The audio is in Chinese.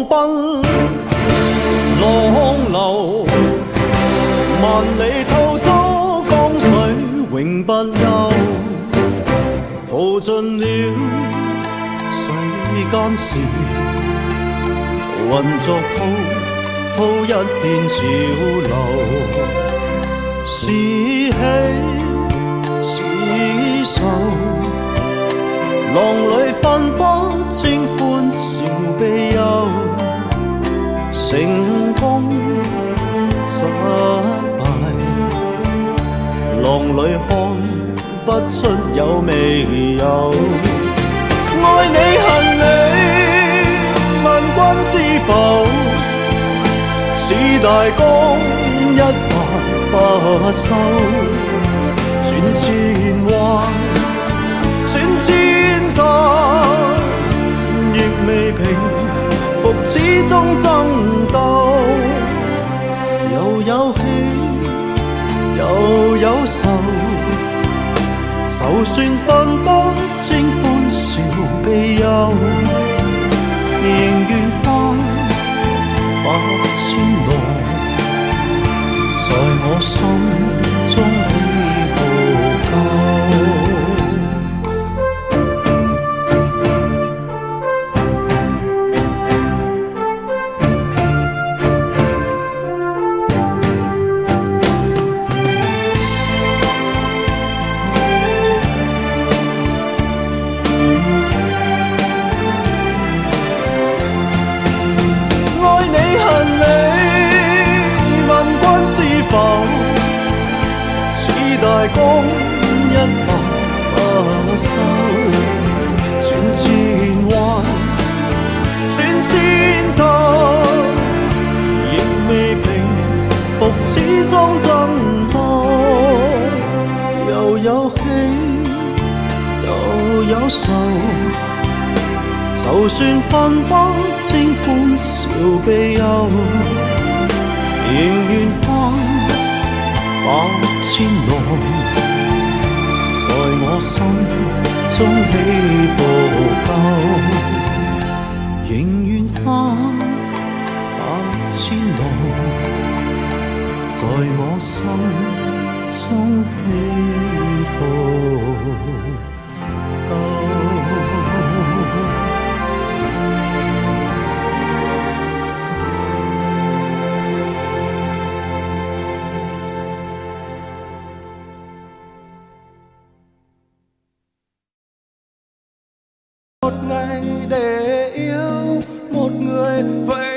奔浪流，萬里滔滔江水永不休，淘盡了世間事，混作滔滔一片潮流，是喜是愁，浪裏分不清歡笑悲憂，成功失敗，浪裏看不出有未有。愛你恨你，問君知否？似大江一發不收，轉千彎，轉千載，亦未平復始終爭鬥，又有喜又有愁，就算分不清歡笑悲憂，仍願翻百千浪，在我心中起伏夠。大江一發不收，轉千彎，轉千灘，亦未平復始終爭鬥，又有喜又有愁，就算分不清歡笑悲憂，仍願翻百千浪，在我心中起伏夠，仍願翻百千浪，在我心中起伏夠。Một ngày để yêu một người vậy